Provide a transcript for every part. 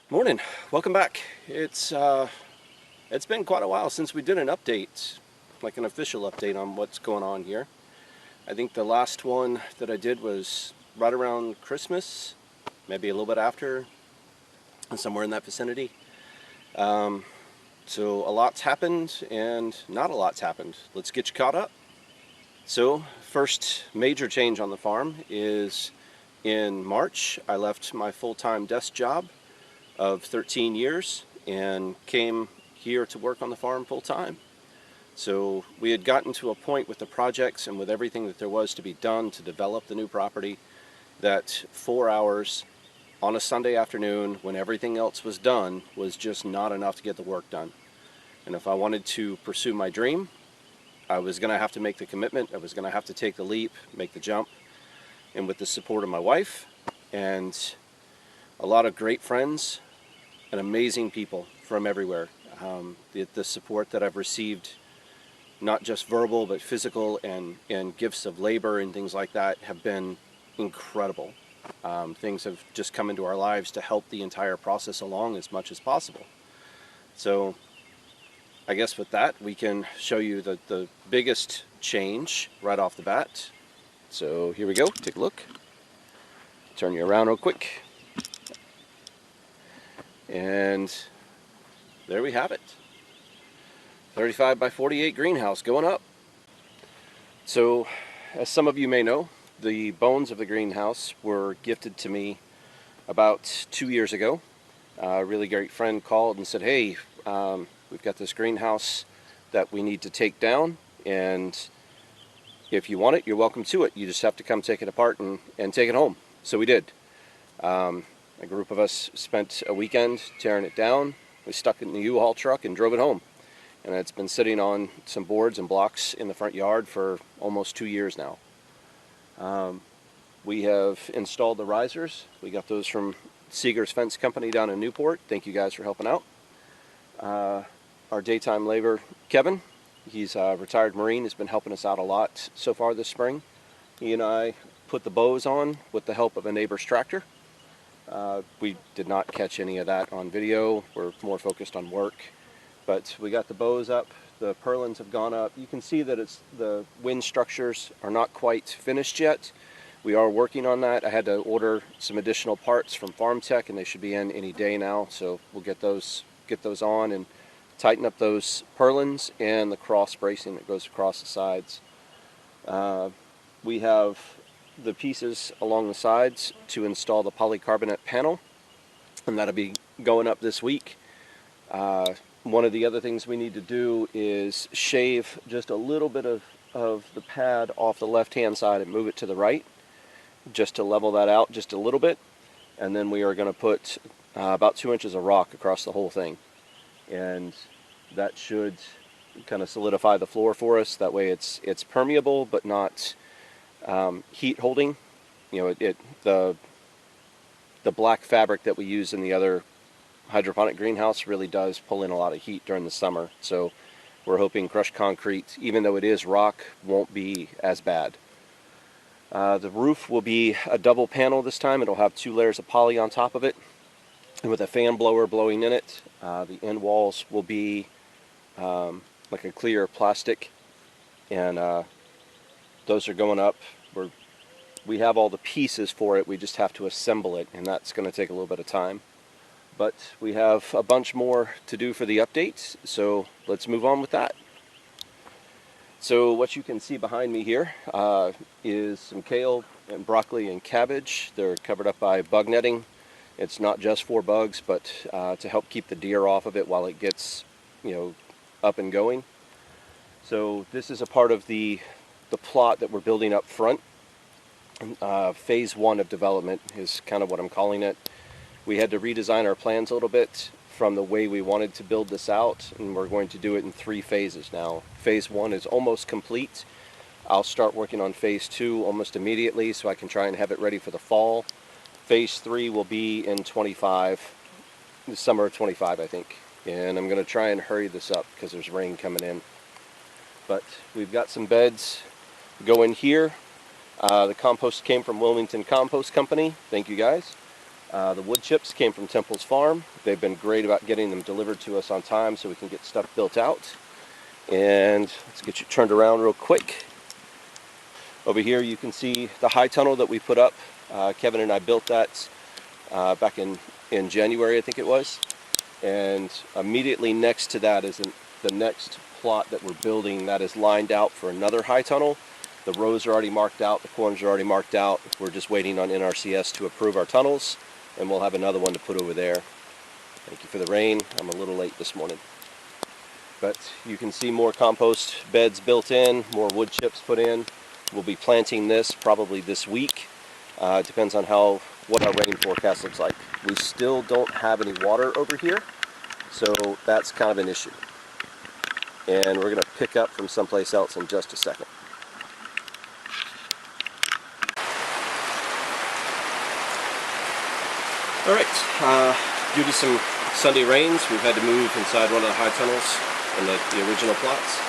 Morning, welcome back. It's been quite a while since we did an update, like an official update on what's going on here. I think the last one that I did was right around Christmas, maybe a little bit after, somewhere in that vicinity. So a lot's happened and not a lot's happened. Let's get you caught up. So first major change on the farm is in March. I left my full-time desk job of 13 years and came here to work on the farm full-time. So we had gotten to a point with the projects and with everything that there was to be done to develop the new property that 4 hours on a Sunday afternoon when everything else was done was just not enough to get the work done. And if I wanted to pursue my dream, I was going to have to make the commitment. I was going to have to take the leap, make the jump. And with the support of my wife and a lot of great friends and amazing people from everywhere. The support that I've received, not just verbal but physical and gifts of labor and things like that, have been incredible. Things have just come into our lives to help the entire process along as much as possible. So I guess with that we can show you the biggest change right off the bat. So here we go, take a look. Turn you around real quick. And there we have it. 35 by 48 greenhouse going up. So as some of you may know, the bones of the greenhouse were gifted to me about 2 years ago. A really great friend called and said, hey, we've got this greenhouse that we need to take down, and if you want it, you're welcome to it. You just have to come take it apart and take it home. So we did. A group of us spent a weekend tearing it down. We stuck it in the U-Haul truck and drove it home. And it's been sitting on some boards and blocks in the front yard for almost 2 years now. We have installed the risers. We got those from Seeger's Fence Company down in Newport. Thank you guys for helping out. Our daytime labor, Kevin, he's a retired Marine, has been helping us out a lot so far this spring. He and I put the bows on with the help of a neighbor's tractor. We did not catch any of that on video. We're more focused on work. But we got the bows up, the purlins have gone up. You can see that the wind structures are not quite finished yet. We are working on that. I had to order some additional parts from Farm Tech, and they should be in any day now. So we'll get those on and tighten up those purlins and the cross bracing that goes across the sides. We have the pieces along the sides to install the polycarbonate panel, and that'll be going up this week. One of the other things we need to do is shave just a little bit of the pad off the left hand side and move it to the right, just to level that out just a little bit. And then we are going to put about 2 inches of rock across the whole thing, and that should kind of solidify the floor for us. That way it's permeable but not heat holding. You know, the black fabric that we use in the other hydroponic greenhouse really does pull in a lot of heat during the summer. So we're hoping crushed concrete, even though it is rock, won't be as bad. The roof will be a double panel this time. It'll have 2 layers of poly on top of it, and with a fan blower blowing in it. The end walls will be like a clear plastic, and those are going up. We have all the pieces for it, we just have to assemble it, and that's going to take a little bit of time. But we have a bunch more to do for the updates, so let's move on with that. So what you can see behind me here is some kale and broccoli and cabbage. They're covered up by bug netting. It's not just for bugs, but to help keep the deer off of it while it gets, up and going. So this is a part of the plot that we're building up front. Phase 1 of development is kind of what I'm calling it. We had to redesign our plans a little bit from the way we wanted to build this out, and we're going to do it in 3 phases now. Phase 1 is almost complete. I'll start working on phase 2 almost immediately so I can try and have it ready for the fall. Phase 3 will be in the summer of 25, I think. And I'm going to try and hurry this up because there's rain coming in. But we've got some beds going here. The compost came from Wilmington Compost Company. Thank you guys. The wood chips came from Temple's Farm. They've been great about getting them delivered to us on time so we can get stuff built out. And let's get you turned around real quick. Over here you can see the high tunnel that we put up. Kevin and I built that back in January, I think it was. And immediately next to that is the next plot that we're building that is lined out for another high tunnel. The rows are already marked out, the corners are already marked out. We're just waiting on NRCS to approve our tunnels, and we'll have another one to put over there. Thank you for the rain. I'm a little late this morning. But you can see more compost beds built in, more wood chips put in. We'll be planting this probably this week. It depends on what our rain forecast looks like. We still don't have any water over here, so that's kind of an issue. And we're going to pick up from someplace else in just a second. Alright, due to some Sunday rains, we've had to move inside one of the high tunnels in the original plots.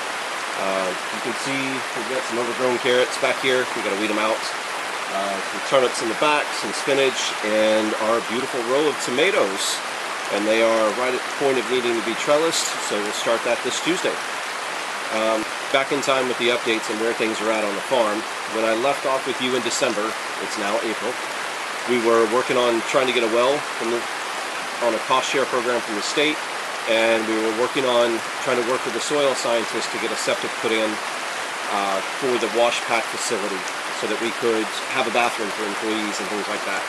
You can see we've got some overgrown carrots back here. We've got to weed them out. Some turnips in the back, some spinach, and our beautiful row of tomatoes. And they are right at the point of needing to be trellised, so we'll start that this Tuesday. Back in time with the updates and where things are at on the farm. When I left off with you in December, it's now April, we were working on trying to get a well on a cost share program from the state, and we were working on trying to work with the soil scientists to get a septic put in for the wash pack facility so that we could have a bathroom for employees and things like that.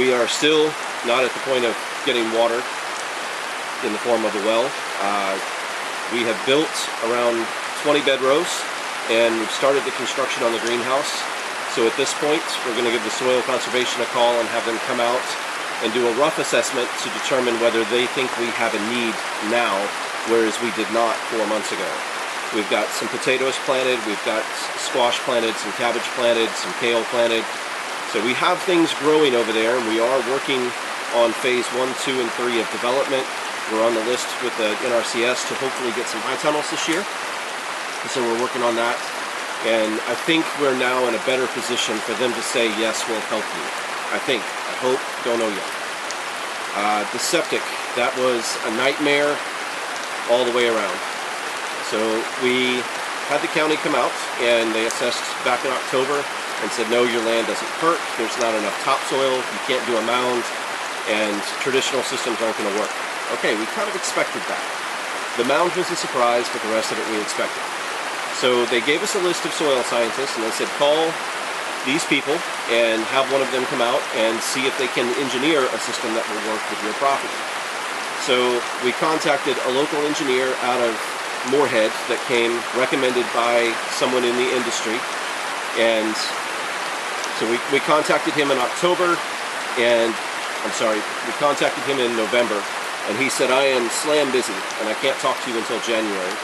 We are still not at the point of getting water in the form of a well. We have built around 20 bed rows, and we've started the construction on the greenhouse. So at this point, we're going to give the Soil Conservation a call and have them come out and do a rough assessment to determine whether they think we have a need now, whereas we did not 4 months ago. We've got some potatoes planted, we've got squash planted, some cabbage planted, some kale planted. So we have things growing over there, and we are working on phase 1, 2, and 3 of development. We're on the list with the NRCS to hopefully get some high tunnels this year. So we're working on that. And I think we're now in a better position for them to say, yes, we'll help you. I think, I hope, don't know yet. The septic, that was a nightmare all the way around. So we had the county come out, and they assessed back in October and said, no, your land doesn't perk, there's not enough topsoil, you can't do a mound, and traditional systems aren't going to work. Okay, we kind of expected that. The mound was a surprise, but the rest of it we expected. So they gave us a list of soil scientists, and they said, call these people and have one of them come out and see if they can engineer a system that will work with your property. So we contacted a local engineer out of Moorhead that came recommended by someone in the industry. And so we contacted him in October, and we contacted him in November, and he said, I am slam busy and I can't talk to you until January.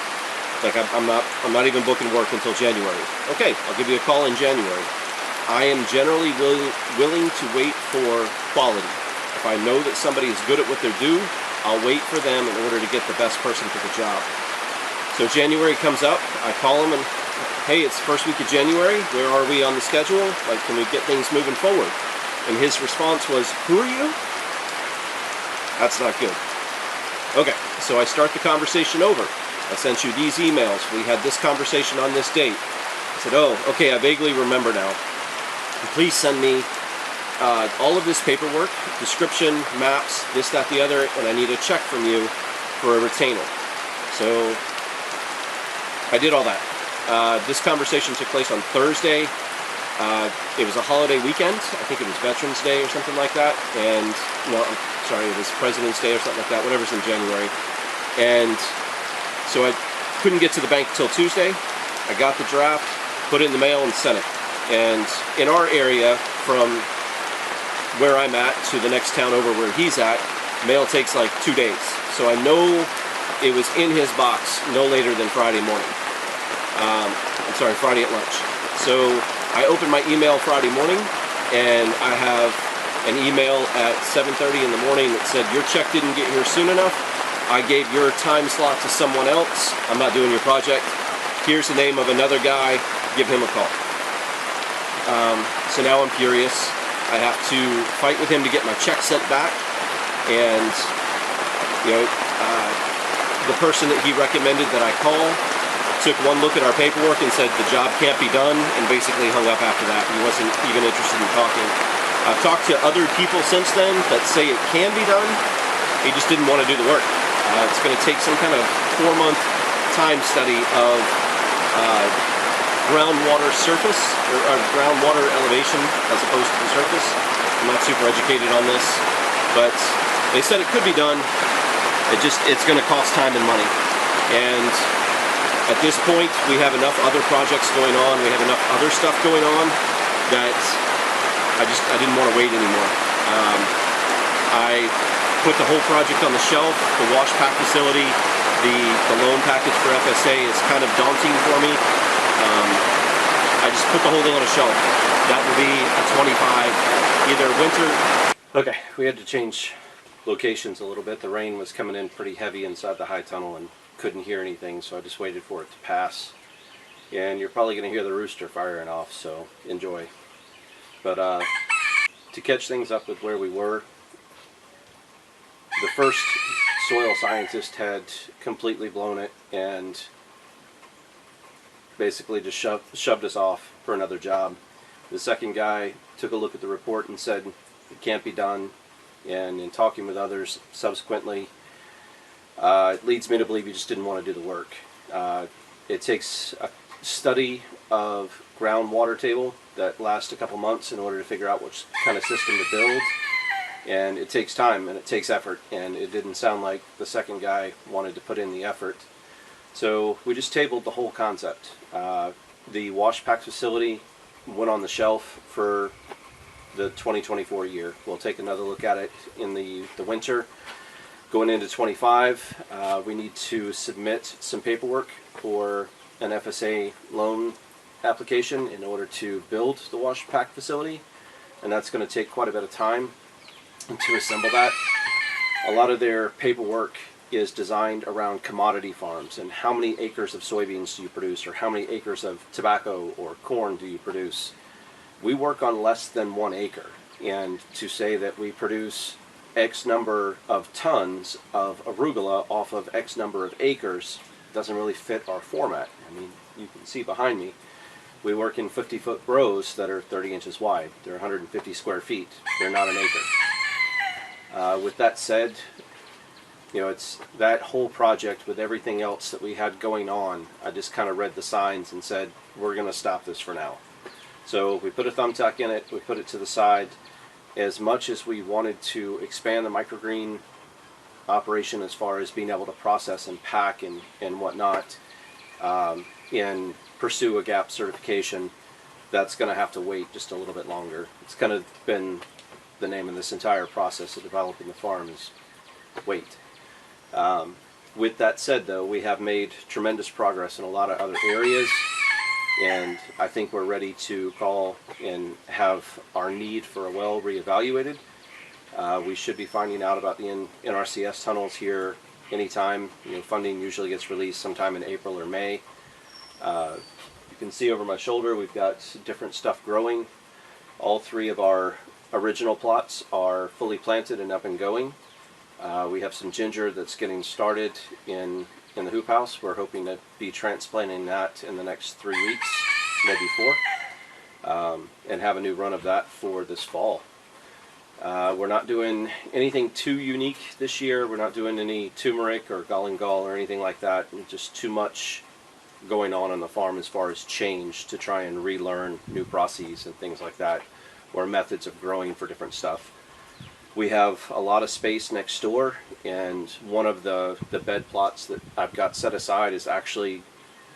Like I'm not even booking work until January. Okay, I'll give you a call in January. I am generally willing to wait for quality. If I know that somebody is good at what they do, I'll wait for them in order to get the best person for the job. So January comes up, I call him and, hey, it's the first week of January, where are we on the schedule? Like, can we get things moving forward? And his response was, who are you? That's not good. Okay, so I start the conversation over. I sent you these emails. We had this conversation on this date. I said, oh, okay, I vaguely remember now. Please send me all of this paperwork, description, maps, this, that, the other, and I need a check from you for a retainer. So I did all that. This conversation took place on Thursday. It was a holiday weekend. I think it was Veterans Day or something like that. And, no, I'm sorry, it was President's Day or something like that, whatever's in January. And so I couldn't get to the bank until Tuesday. I got the draft, put it in the mail, and sent it. And in our area, from where I'm at to the next town over where he's at, mail takes like 2 days. So I know it was in his box no later than Friday morning. Friday at lunch. So I opened my email Friday morning, and I have an email at 7:30 in the morning that said, your check didn't get here soon enough. I gave your time slot to someone else. I'm not doing your project. Here's the name of another guy. Give him a call. So now I'm furious. I have to fight with him to get my check sent back, and the person that he recommended that I call took one look at our paperwork and said the job can't be done, and basically hung up after that. He wasn't even interested in talking. I've talked to other people since then that say it can be done. He just didn't want to do the work. It's going to take some kind of 4-month time study of groundwater surface, or groundwater elevation as opposed to the surface. I'm not super educated on this, but they said it could be done. It's going to cost time and money. And at this point, we have enough other projects going on, we have enough other stuff going on, that I didn't want to wait anymore. I put the whole project on the shelf. The wash pack facility, the loan package for FSA is kind of daunting for me. I just put the whole thing on a shelf. That will be a 25, either winter. Okay, we had to change locations a little bit. The rain was coming in pretty heavy inside the high tunnel and couldn't hear anything, so I just waited for it to pass. And you're probably going to hear the rooster firing off, so enjoy. But to catch things up with where we were, the first soil scientist had completely blown it and basically just shoved us off for another job. The second guy took a look at the report and said it can't be done, and in talking with others subsequently, it leads me to believe he just didn't want to do the work. It takes a study of groundwater table that lasts a couple months in order to figure out which kind of system to build, and it takes time and it takes effort, and it didn't sound like the second guy wanted to put in the effort. So we just tabled the whole concept. The wash pack facility went on the shelf for the 2024 year. We'll take another look at it in the winter. Going into 25, we need to submit some paperwork for an FSA loan application in order to build the wash pack facility, and that's going to take quite a bit of time to assemble that. A lot of their paperwork is designed around commodity farms and how many acres of soybeans do you produce, or how many acres of tobacco or corn do you produce. We work on less than 1 acre, and to say that we produce X number of tons of arugula off of X number of acres doesn't really fit our format. I mean, you can see behind me, we work in 50-foot rows that are 30 inches wide. They're 150 square feet. They're not an acre. With that said, it's that whole project with everything else that we had going on, I just kind of read the signs and said, we're going to stop this for now. So we put a thumbtack in it, we put it to the side. As much as we wanted to expand the microgreen operation as far as being able to process and pack and whatnot, and pursue a GAP certification, that's going to have to wait just a little bit longer. It's kind of been the name of this entire process of developing the farm, is wait. With that said, though, we have made tremendous progress in a lot of other areas, and I think we're ready to call and have our need for a well reevaluated. We should be finding out about the NRCS tunnels here anytime. Funding usually gets released sometime in April or May. You can see over my shoulder we've got different stuff growing. All 3 of our original plots are fully planted and up and going. We have some ginger that's getting started in the hoop house. We're hoping to be transplanting that in the next 3 weeks, maybe 4, and have a new run of that for this fall. We're not doing anything too unique this year. We're not doing any turmeric or galangal or anything like that. Just too much going on the farm as far as change to try and relearn new processes and things like that, or methods of growing for different stuff. We have a lot of space next door, and one of the bed plots that I've got set aside is actually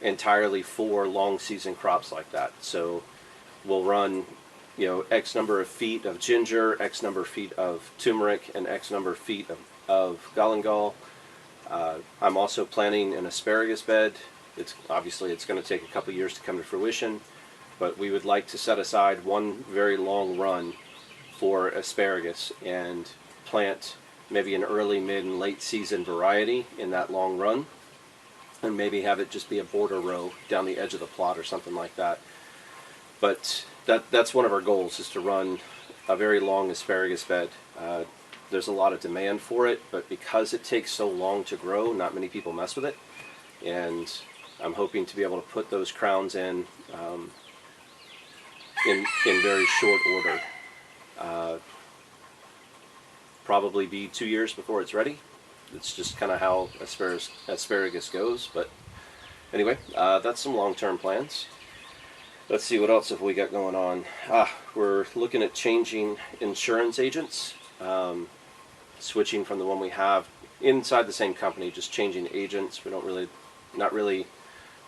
entirely for long season crops like that. So we'll run X number of feet of ginger, X number of feet of turmeric, and X number of feet of galangal. I'm also planting an asparagus bed. Obviously it's going to take a couple years to come to fruition, but we would like to set aside one very long run for asparagus and plant maybe an early, mid, and late season variety in that long run, and maybe have it just be a border row down the edge of the plot or something like that. But that's one of our goals, is to run a very long asparagus bed. There's a lot of demand for it, but because it takes so long to grow, not many people mess with it. And I'm hoping to be able to put those crowns in very short order. Probably be 2 years before it's ready. It's just kind of how asparagus goes. But anyway, that's some long-term plans. Let's see, what else have we got going on? We're looking at changing insurance agents, switching from the one we have inside the same company, just changing agents. We not really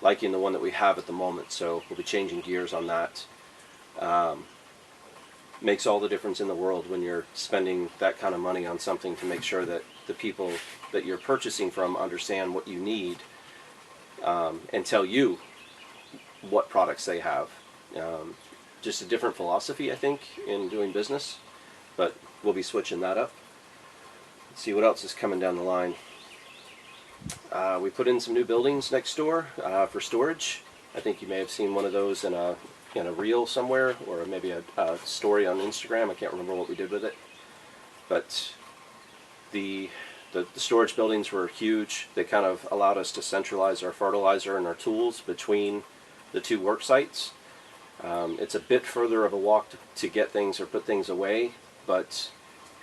liking the one that we have at the moment, so we'll be changing gears on that. Makes all the difference in the world when you're spending that kind of money on something to make sure that the people that you're purchasing from understand what you need, and tell you what products they have. Just a different philosophy, I think, in doing business, but we'll be switching that up. Let's see what else is coming down the line. We put in some new buildings next door for storage. I think you may have seen one of those in a reel somewhere, or maybe a story on Instagram. I can't remember what we did with it, but the storage buildings were huge. They kind of allowed us to centralize our fertilizer and our tools between the two work sites. It's a bit further of a walk to get things or put things away, but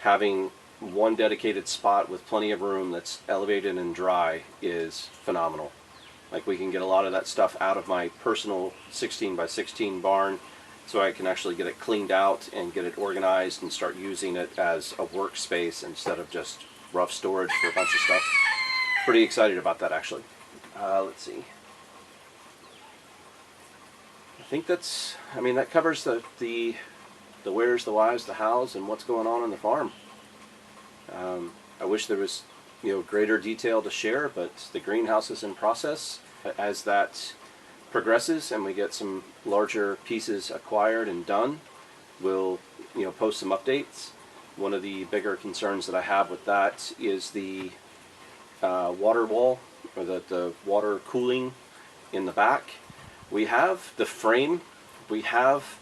having one dedicated spot with plenty of room that's elevated and dry is phenomenal. Like, we can get a lot of that stuff out of my personal 16 by 16 barn, so I can actually get it cleaned out and get it organized and start using it as a workspace instead of just rough storage for a bunch of stuff. Pretty excited about that, actually. Let's see. I think that covers the where's, the whys, the hows, and what's going on the farm. I wish there was greater detail to share, but the greenhouse is in process. As that progresses and we get some larger pieces acquired and done, we'll post some updates. One of the bigger concerns that I have with that is the water wall, or the water cooling in the back. We have the frame, we have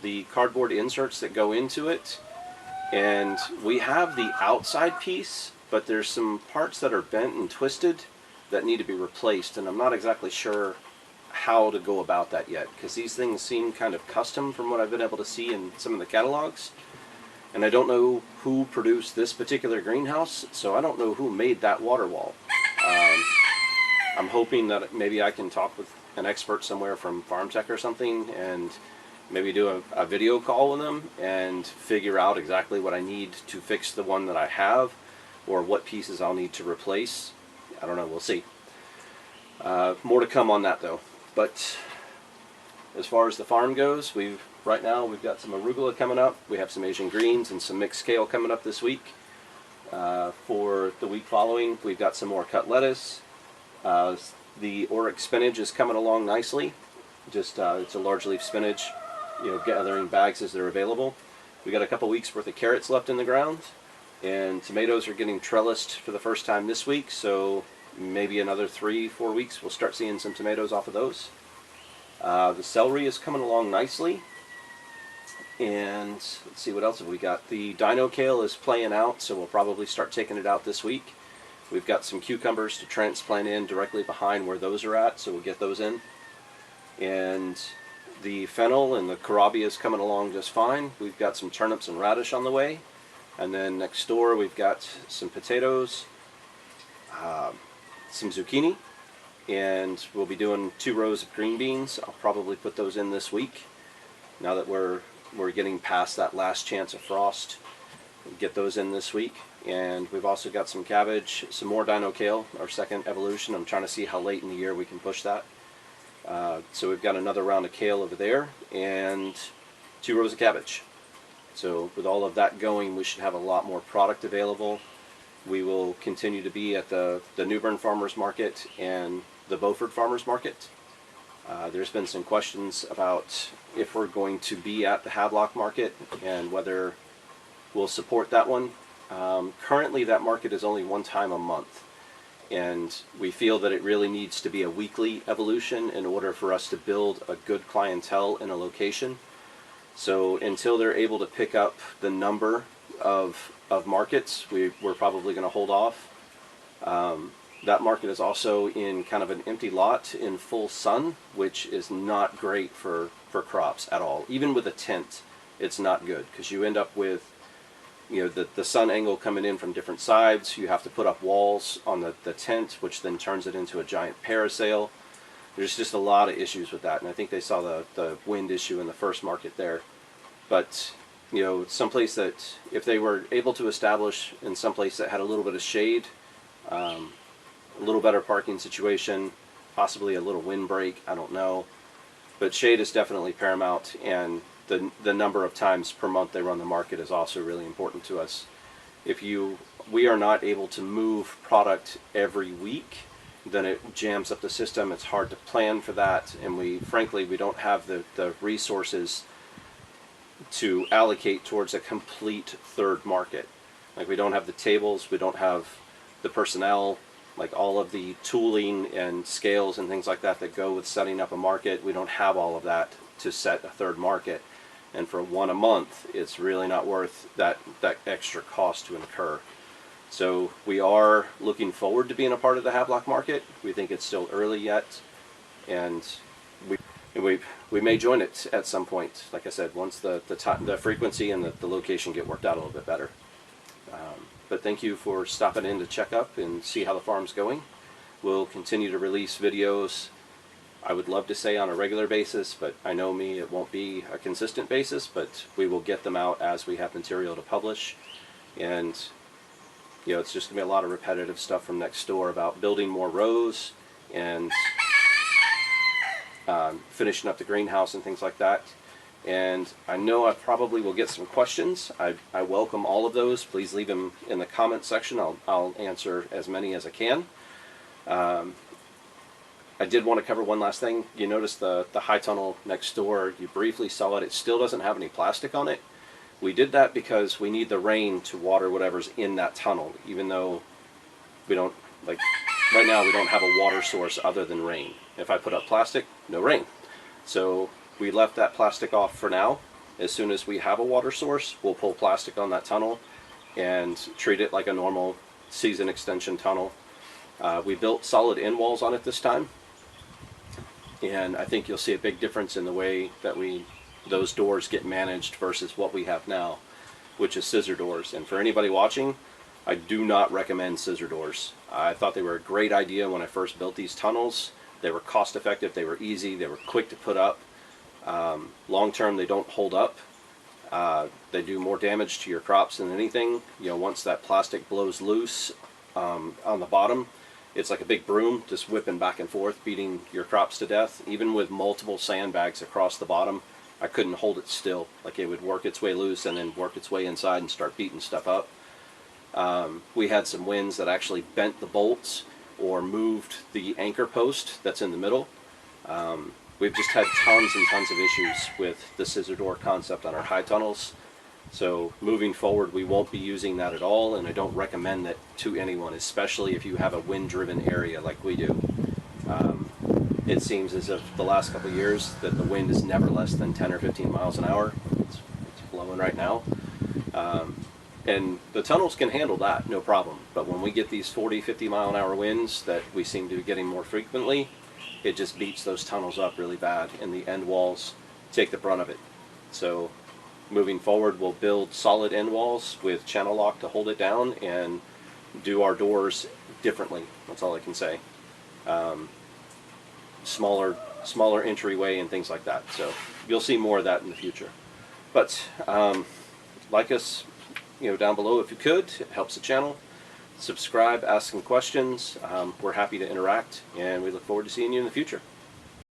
the cardboard inserts that go into it, and we have the outside piece, but there's some parts that are bent and twisted that need to be replaced, and I'm not exactly sure how to go about that yet, because these things seem kind of custom from what I've been able to see in some of the catalogs, and I don't know who produced this particular greenhouse, so I don't know who made that water wall. I'm hoping that maybe I can talk with an expert somewhere from FarmTech or something, and maybe do a video call with them and figure out exactly what I need to fix the one that I have, or what pieces I'll need to replace. I don't know, we'll see. More to come on that though. But as far as the farm goes, right now we've got some arugula coming up. We have some Asian greens and some mixed kale coming up this week. For the week following, we've got some more cut lettuce. The Oryx spinach is coming along nicely. It's a large leaf spinach, gathering bags as they're available. We got a couple weeks worth of carrots left in the ground, and tomatoes are getting trellised for the first time this week, so maybe another 3-4 weeks we'll start seeing some tomatoes off of those. The celery is coming along nicely, and let's see, what else have we got. The dino kale is playing out, so we'll probably start taking it out this week. We've got some cucumbers to transplant in directly behind where those are at, so we'll get those in. And the fennel and the kohlrabi is coming along just fine. We've got some turnips and radish on the way. And then next door we've got some potatoes, some zucchini, and we'll be doing 2 rows of green beans. I'll probably put those in this week, now that we're getting past that last chance of frost. We'll get those in this week. And we've also got some cabbage, some more dino kale, our second evolution. I'm trying to see how late in the year we can push that. So we've got another round of kale over there, and 2 rows of cabbage. So with all of that going, we should have a lot more product available. We will continue to be at the New Bern Farmers Market and the Beaufort Farmers Market. There's been some questions about if we're going to be at the Hadlock Market and whether we'll support that one. Currently that market is only one time a month, and we feel that it really needs to be a weekly evolution in order for us to build a good clientele in a location. So until they're able to pick up the number of markets, we're probably going to hold off. That market is also in kind of an empty lot in full sun, which is not great for crops at all. Even with a tent, it's not good because you end up with, you know, the sun angle coming in from different sides. You have to put up walls on the tent, which then turns it into a giant parasail. There's just a lot of issues with that, and I think they saw the wind issue in the first market there. But, you know, someplace that, if they were able to establish in someplace that had a little bit of shade, a little better parking situation, possibly a little windbreak, I don't know. But shade is definitely paramount, and the number of times per month they run the market is also really important to us. We are not able to move product every week, then it jams up the system. It's hard to plan for that, and frankly we don't have the resources to allocate towards a complete third market. Like, we don't have the tables, we don't have the personnel, like all of the tooling and scales and things like that go with setting up a market. We don't have all of that to set a third market, and for one a month it's really not worth that extra cost to incur. So we are looking forward to being a part of the Havelock market. We think it's still early yet, and we may join it at some point, like I said, once the frequency and the location get worked out a little bit better. But thank you for stopping in to check up and see how the farm's going. We'll continue to release videos, I would love to say on a regular basis, but I know me, it won't be a consistent basis, but we will get them out as we have material to publish. And, you know, it's just going to be a lot of repetitive stuff from next door about building more rows and finishing up the greenhouse and things like that. And I know I probably will get some questions. I welcome all of those. Please leave them in the comment section. I'll answer as many as I can. I did want to cover one last thing. You notice the high tunnel next door. You briefly saw it. It still doesn't have any plastic on it. We did that because we need the rain to water whatever's in that tunnel, even though we don't, like, right now we don't have a water source other than rain. If I put up plastic, no rain. So we left that plastic off for now. As soon as we have a water source, we'll pull plastic on that tunnel and treat it like a normal season extension tunnel. We built solid end walls on it this time, and I think you'll see a big difference in the way that those doors get managed versus what we have now, which is scissor doors. And for anybody watching, I do not recommend scissor doors. I thought they were a great idea when I first built these tunnels. They were cost effective, they were easy, they were quick to put up. Long term, they don't hold up. They do more damage to your crops than anything. You know, once that plastic blows loose on the bottom, it's like a big broom just whipping back and forth, beating your crops to death. Even with multiple sandbags across the bottom, I couldn't hold it still. Like, it would work its way loose and then work its way inside and start beating stuff up. We had some winds that actually bent the bolts or moved the anchor post that's in the middle. We've just had tons and tons of issues with the scissor door concept on our high tunnels. So moving forward, we won't be using that at all, and I don't recommend that to anyone, especially if you have a wind-driven area like we do. It seems as if the last couple of years that the wind is never less than 10 or 15 miles an hour. It's blowing right now. And the tunnels can handle that, no problem. But when we get these 40, 50 mile an hour winds that we seem to be getting more frequently, it just beats those tunnels up really bad, and the end walls take the brunt of it. So moving forward, we'll build solid end walls with channel lock to hold it down and do our doors differently. That's all I can say. Smaller entryway and things like that. So you'll see more of that in the future. But like us, you know, down below if you could. It helps the channel. Subscribe, ask some questions. We're happy to interact, and we look forward to seeing you in the future.